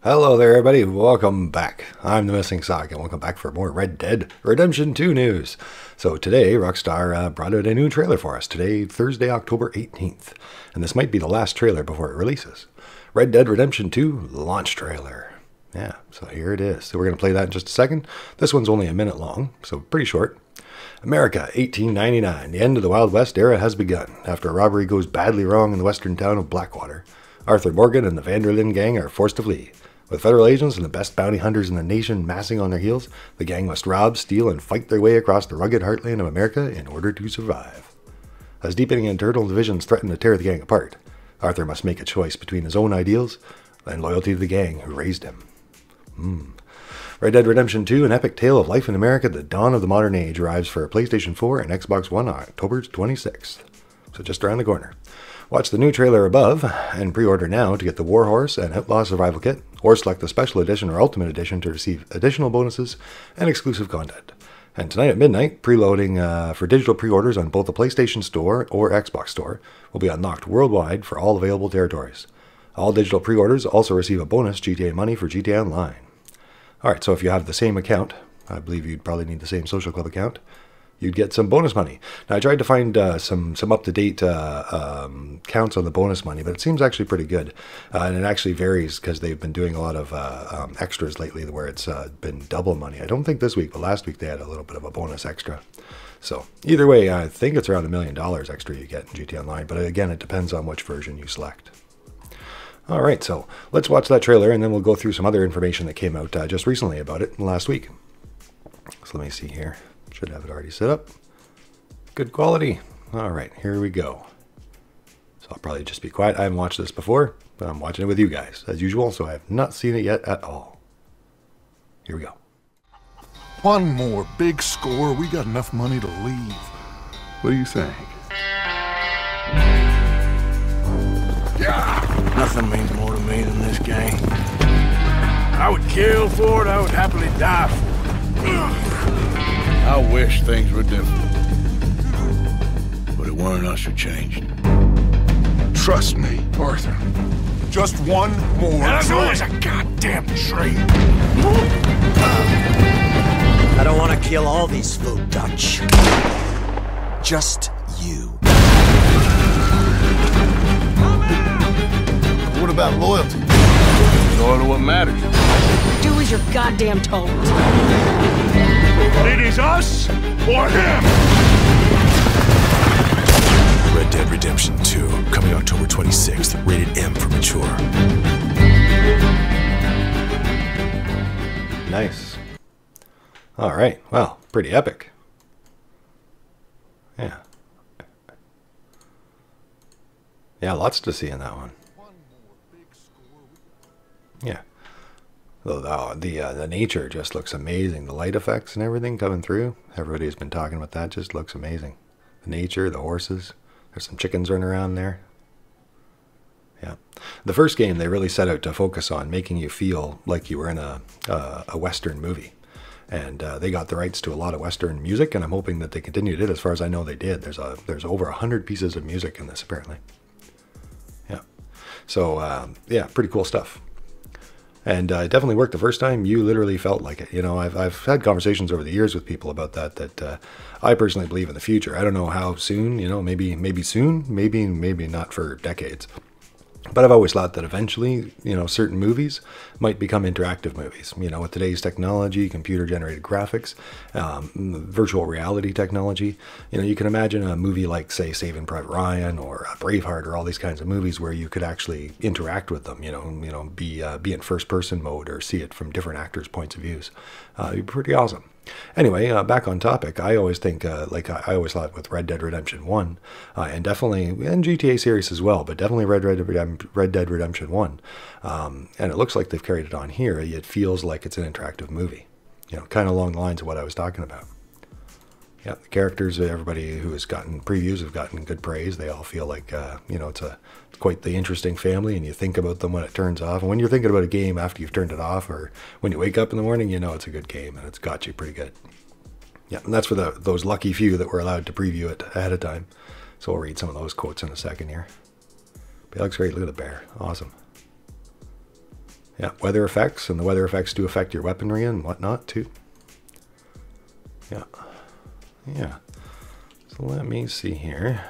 Hello there everybody, welcome back. I'm the Missing Sock and welcome back for more Red Dead Redemption 2 news. So today Rockstar brought out a new trailer for us, today Thursday October 18th. And this might be the last trailer before it releases. Red Dead Redemption 2 launch trailer. Yeah, so here it is. So we're going to play that in just a second. This one's only a minute long, so pretty short. America, 1899. The end of the Wild West era has begun. After a robbery goes badly wrong in the western town of Blackwater, Arthur Morgan and the Vanderlyn gang are forced to flee. With federal agents and the best bounty hunters in the nation massing on their heels, the gang must rob, steal, and fight their way across the rugged heartland of America in order to survive. As deepening internal divisions threaten to tear the gang apart, Arthur must make a choice between his own ideals and loyalty to the gang who raised him. Red Dead Redemption 2, an epic tale of life in America at the dawn of the modern age, arrives for PlayStation 4 and Xbox One on October 26th. So just around the corner. Watch the new trailer above and pre-order now to get the Warhorse and Outlaws Survival Kit, or select the Special Edition or Ultimate Edition to receive additional bonuses and exclusive content. And tonight at midnight, preloading for digital pre-orders on both the PlayStation Store or Xbox Store will be unlocked worldwide for all available territories. All digital pre-orders also receive a bonus GTA money for GTAOnline. Alright, so if you have the same account, I believe you'd probably need the same social club account, you'd get some bonus money. Now, I tried to find some up-to-date counts on the bonus money, but it seems actually pretty good. And it actually varies because they've been doing a lot of extras lately where it's been double money. I don't think this week, but last week they had a little bit of a bonus extra. So either way, I think it's around $1 million extra you get in GTAOnline, but again, it depends on which version you select. All right, so let's watch that trailer, and then we'll go through some other information that came out just recently about it last week. So let me see here. Should have it already set up. Good quality. All right, here we go. So I'll probably just be quiet. I haven't watched this before, but I'm watching it with you guys, as usual, so I have not seen it yet at all. Here we go. One more big score. We got enough money to leave. What do you think? Nothing means more to me than this game. I would kill for it. I would happily die for it. I wish things were different. But it weren't us who changed. Trust me, Arthur. Just one more. And as long as a goddamn tree. I don't want to kill all these folk Dutch. Just you. What about loyalty? Loyal to what matters. Do as you're goddamn told. It is us or him. Red Dead Redemption 2, coming October 26th, rated M for mature. Nice. All right, well, pretty epic. Yeah. Yeah, lots to see in that one. Yeah. The nature just looks amazing. The light effects and everything coming through. Everybody's been talking about that. Just looks amazing. The nature, the horses. There's some chickens running around there. Yeah. The first game, they really set out to focus on making you feel like you were in a Western movie. And they got the rights to a lot of Western music, and I'm hoping that they continued it. As far as I know, they did. There's over 100 pieces of music in this, apparently. Yeah. So, yeah, pretty cool stuff. And it definitely worked the first time. You literally felt like it. You know, I've had conversations over the years with people about that I personally believe in the future. I don't know how soon, you know, maybe soon, maybe not for decades. But I've always thought that eventually, you know, certain movies might become interactive movies. You know, with today's technology, computer-generated graphics, virtual reality technology, you know, you can imagine a movie like, say, Saving Private Ryan or Braveheart or all these kinds of movies where you could actually interact with them. You know, be in first-person mode or see it from different actors' points of views. It'd be pretty awesome. Anyway, back on topic, I always think, like I always thought with Red Dead Redemption 1, and definitely in GTA series as well, but definitely Red Dead Redemption 1, and it looks like they've carried it on here. It feels like it's an interactive movie, you know, kind of along the lines of what I was talking about. Yeah, the characters, everybody who has gotten previews have gotten good praise. They all feel like, you know, it's quite the interesting family, and you think about them when it turns off. And when you're thinking about a game after you've turned it off, or when you wake up in the morning, you know it's a good game, and it's got you pretty good. Yeah, and that's for those lucky few that were allowed to preview it ahead of time. So we'll read some of those quotes in a second here. But it looks great. Look at the bear. Awesome. Yeah, weather effects, and the weather effects do affect your weaponry and whatnot too. Yeah. Yeah. So let me see here.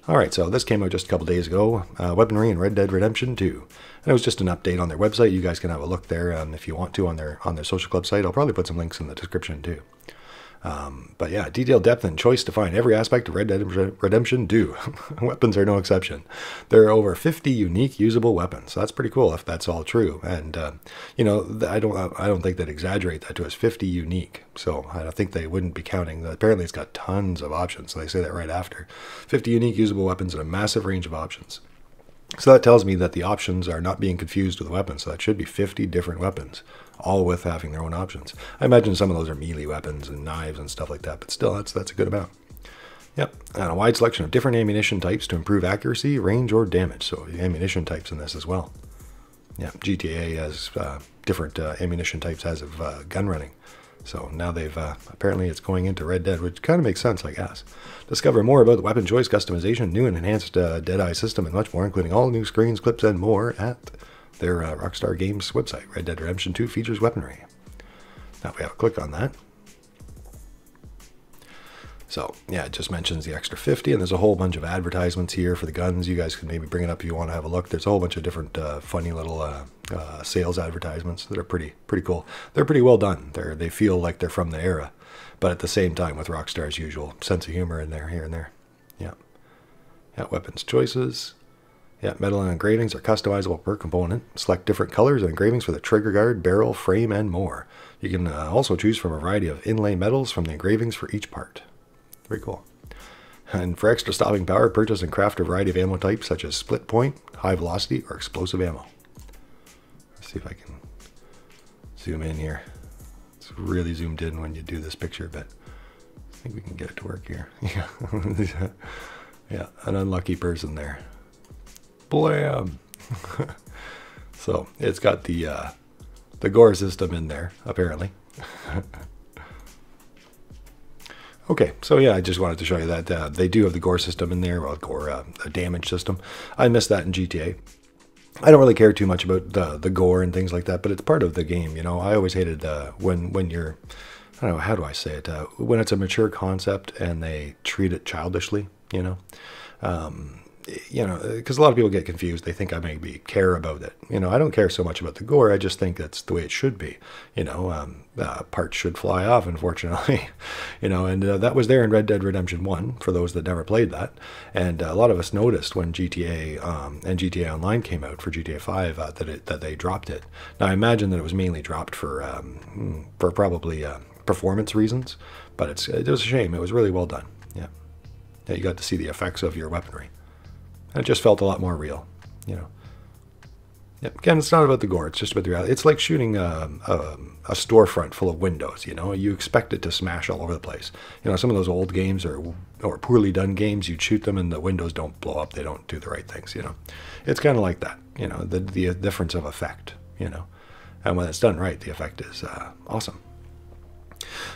Alright, so this came out just a couple days ago. Weaponry in Red Dead Redemption 2. And it was just an update on their website. You guys can have a look there if you want to on their social club site. I'll probably put some links in the description too. But yeah, detailed depth and choice define every aspect of Red Dead Redemption 2. Weapons are no exception. There are over 50 unique usable weapons. So that's pretty cool if that's all true. And you know, I don't think they'd exaggerate that to us. 50 unique. So I don't think they wouldn't be counting. Apparently, it's got tons of options. So they say that right after. 50 unique usable weapons and a massive range of options. So that tells me that the options are not being confused with the weapons. So that should be 50 different weapons, all with having their own options. I imagine some of those are melee weapons and knives and stuff like that, but still, that's a good amount. Yep, and a wide selection of different ammunition types to improve accuracy, range, or damage. So ammunition types in this as well. Yeah, GTA has different ammunition types as of gun running. So now they've, apparently it's going into Red Dead, which kind of makes sense, I guess. Discover more about the weapon choice, customization, new and enhanced Deadeye system, and much more, including all new screens, clips, and more at their Rockstar Games website. Red Dead Redemption 2 features weaponry. Now we have a click on that. So, yeah, it just mentions the extra 50, and there's a whole bunch of advertisements here for the guns. You guys can maybe bring it up if you want to have a look. There's a whole bunch of different funny little sales advertisements that are pretty cool. They're pretty well done. They feel like they're from the era, but at the same time with Rockstar's usual sense of humor in there, here and there. Yeah. Yeah, weapons choices. Yeah, metal and engravings are customizable per component. Select different colors and engravings for the trigger guard, barrel, frame, and more. You can also choose from a variety of inlay metals from the engravings for each part. Very cool. And for extra stopping power, purchase and craft a variety of ammo types such as split point, high velocity, or explosive ammo. Let's see if I can zoom in here. It's really zoomed in when you do this picture, but I think we can get it to work here. Yeah, yeah, an unlucky person there. Blam! So it's got the gore system in there, apparently. Okay, so yeah, I just wanted to show you that they do have the gore system in there, well, gore, a damage system. I missed that in GTA. I don't really care too much about the gore and things like that, but it's part of the game, you know. I always hated when you're, I don't know, how do I say it? When it's a mature concept and they treat it childishly, you know. You know, because a lot of people get confused. They think I maybe care about it. You know, I don't care so much about the gore. I just think that's the way it should be. You know, parts should fly off, unfortunately. You know, and that was there in Red Dead Redemption 1, for those that never played that. And a lot of us noticed when GTA and GTAOnline came out for GTA 5 that they dropped it. Now, I imagine that it was mainly dropped for probably performance reasons, but it was a shame. It was really well done. Yeah. Yeah, you got to see the effects of your weaponry. And it just felt a lot more real, you know. Yep. Again, it's not about the gore. It's just about the reality. It's like shooting a storefront full of windows, you know. You expect it to smash all over the place. You know, some of those old games or poorly done games, you'd shoot them and the windows don't blow up. They don't do the right things, you know. It's kind of like that, you know, the difference of effect, you know. And when it's done right, the effect is awesome.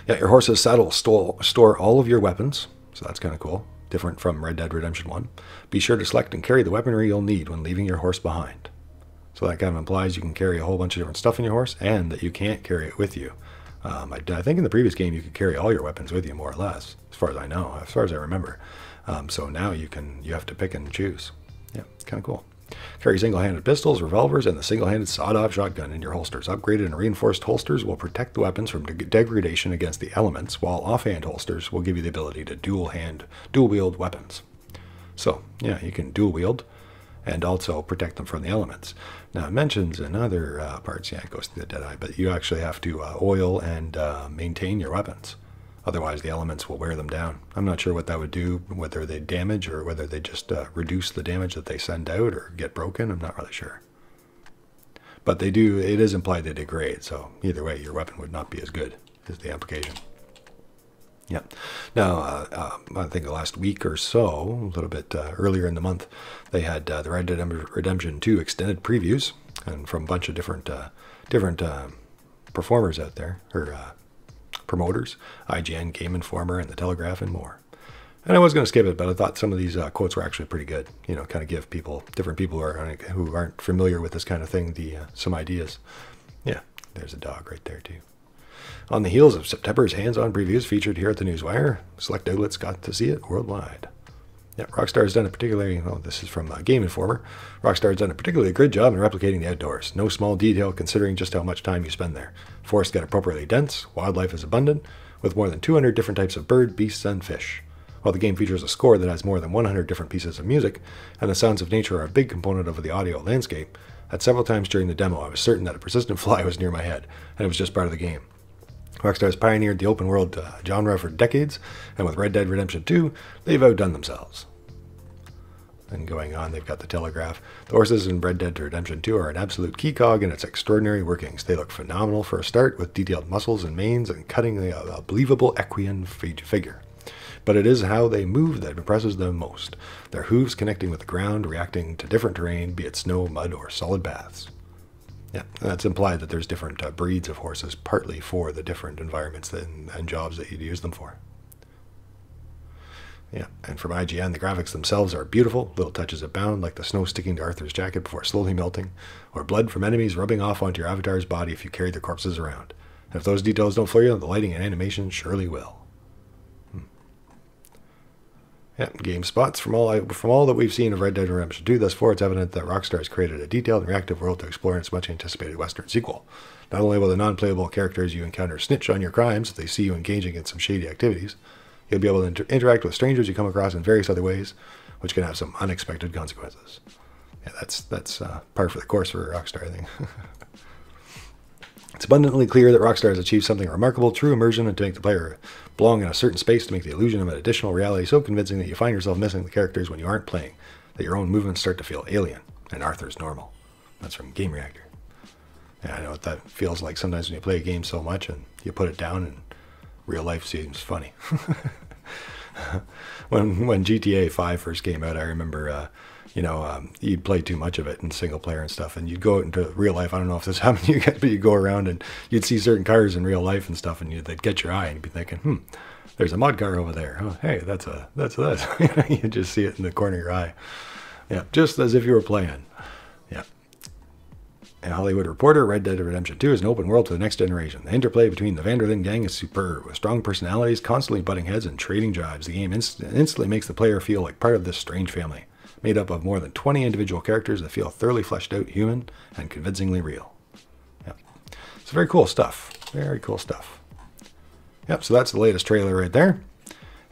Yeah, your horse's saddle store all of your weapons. So that's kind of cool. Different from Red Dead Redemption 1. Be sure to select and carry the weaponry you'll need when leaving your horse behind. So that kind of implies you can carry a whole bunch of different stuff in your horse and that you can't carry it with you. I think in the previous game you could carry all your weapons with you, more or less, as far as I know, as far as I remember. So now you have to pick and choose. Yeah, kind of cool. Carry single-handed pistols, revolvers, and the single-handed sawed-off shotgun in your holsters. Upgraded and reinforced holsters will protect the weapons from degradation against the elements, while offhand holsters will give you the ability to dual-wield weapons. So, yeah, you can dual-wield and also protect them from the elements. Now, it mentions in other parts, yeah, it goes to the Deadeye, but you actually have to oil and maintain your weapons. Otherwise, the elements will wear them down. I'm not sure what that would do, whether they damage or whether they just reduce the damage that they send out or get broken. I'm not really sure. But they do, it is implied they degrade, so either way, your weapon would not be as good, is the implication. Yeah. Now, I think last week or so, a little bit earlier in the month, they had the Red Dead Redemption 2 extended previews, and from a bunch of different performers out there, or promoters, IGN, Game Informer, and The Telegraph, and more. And I was going to skip it, but I thought some of these quotes were actually pretty good. You know, kind of give people, different people who aren't familiar with this kind of thing, some ideas. Yeah, there's a dog right there too. On the heels of September's hands-on previews featured here at the Newswire, select outlets got to see it worldwide. Yeah, Rockstar has done a particularly, well, this is from Game Informer, Rockstar has done a particularly good job in replicating the outdoors. No small detail considering just how much time you spend there. Forests get appropriately dense, wildlife is abundant, with more than 200 different types of bird, beasts, and fish. While the game features a score that has more than 100 different pieces of music, and the sounds of nature are a big component of the audio landscape, at several times during the demo I was certain that a persistent fly was near my head, and it was just part of the game. Rockstar has pioneered the open world genre for decades, and with Red Dead Redemption 2, they've outdone themselves. And going on, they've got the Telegraph. The horses in Red Dead Redemption 2 are an absolute key cog in its extraordinary workings. They look phenomenal for a start, with detailed muscles and manes and cutting a believable equine figure. But it is how they move that impresses them most. Their hooves connecting with the ground, reacting to different terrain, be it snow, mud, or solid baths. Yeah, that's implied that there's different breeds of horses, partly for the different environments and jobs that you'd use them for. Yeah, and from IGN, the graphics themselves are beautiful. Little touches abound, like the snow sticking to Arthur's jacket before slowly melting, or blood from enemies rubbing off onto your avatar's body if you carry their corpses around. And if those details don't fool you, the lighting and animation surely will. Yeah, game spots. From all that we've seen of Red Dead Redemption 2 thus far, it's evident that Rockstar has created a detailed and reactive world to explore in its much-anticipated Western sequel. Not only will the non-playable characters you encounter snitch on your crimes if they see you engaging in some shady activities, you'll be able to interact with strangers you come across in various other ways, which can have some unexpected consequences. Yeah, that's par for the course for Rockstar, I think. It's abundantly clear that Rockstar has achieved something remarkable, true immersion, and to make the player belong in a certain space, to make the illusion of an additional reality so convincing that you find yourself missing the characters when you aren't playing, that your own movements start to feel alien, and Arthur's normal. That's from Game Reactor. Yeah, I know what that feels like sometimes when you play a game so much and you put it down and real life seems funny. When GTA 5 first came out, I remember, you'd play too much of it in single player and stuff, and you'd go out into real life. I don't know if this happened to you guys, but you'd go around and you'd see certain cars in real life and stuff, and they'd get your eye, and you'd be thinking, there's a mod car over there. Oh, hey, that's that. You just see it in the corner of your eye. Yeah, just as if you were playing. Yeah. A Hollywood Reporter, Red Dead Redemption 2 is an open world for the next generation. The interplay between the Vanderlyn gang is superb. With strong personalities, constantly butting heads, and trading jibes, the game instantly makes the player feel like part of this strange family, made up of more than 20 individual characters that feel thoroughly fleshed out, human, and convincingly real. Yep. It's very cool stuff. Very cool stuff. Yep, so that's the latest trailer right there.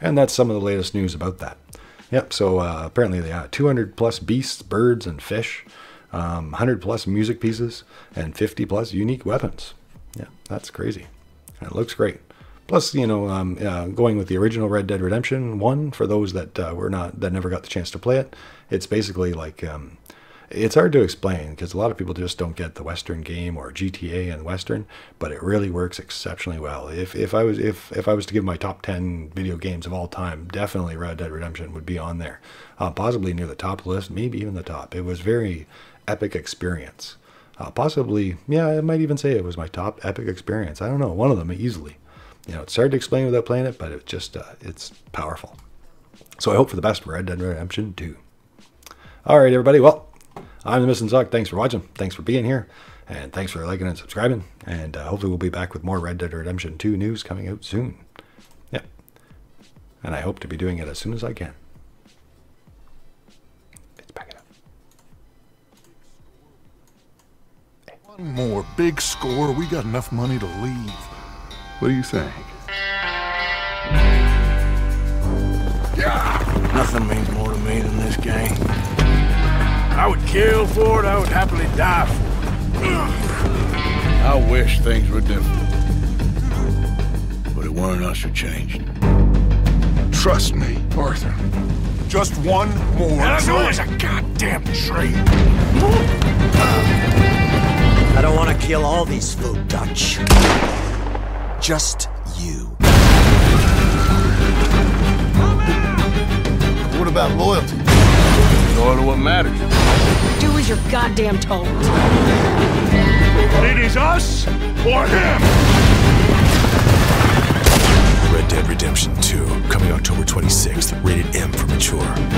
And that's some of the latest news about that. Yep, so apparently they have 200 plus beasts, birds, and fish. 100 plus music pieces, and 50 plus unique weapons. Yeah, that's crazy. And it looks great. Plus, going with the original Red Dead Redemption 1, for those that never got the chance to play it, it's basically like, it's hard to explain because a lot of people just don't get the Western game or GTA and Western, but it really works exceptionally well. If I was to give my top 10 video games of all time, definitely Red Dead Redemption would be on there, possibly near the top list, maybe even the top. It was very epic experience. Possibly, yeah, I might even say it was my top epic experience. I don't know, one of them easily. It's hard to explain without playing it, but it's powerful. So I hope for the best for Red Dead Redemption 2. All right, everybody. Well, I'm the Missing Zuck. Thanks for watching. Thanks for being here. And thanks for liking and subscribing. And hopefully we'll be back with more Red Dead Redemption 2 news coming out soon. Yep. And I hope to be doing it as soon as I can. Let's back it up. One more big score. We got enough money to leave. What do you think? Nothing means more to me than this game. I would kill for it, I would happily die for it. I wish things were different. But it weren't us who changed. Trust me, Arthur. Just one more. And I know there's a goddamn tree. I don't want to kill all these food Dutch. Just you. What about loyalty? Loyal to what matters. Do as you're goddamn told. It is us or him! Red Dead Redemption 2, coming October 26th. Rated M for mature.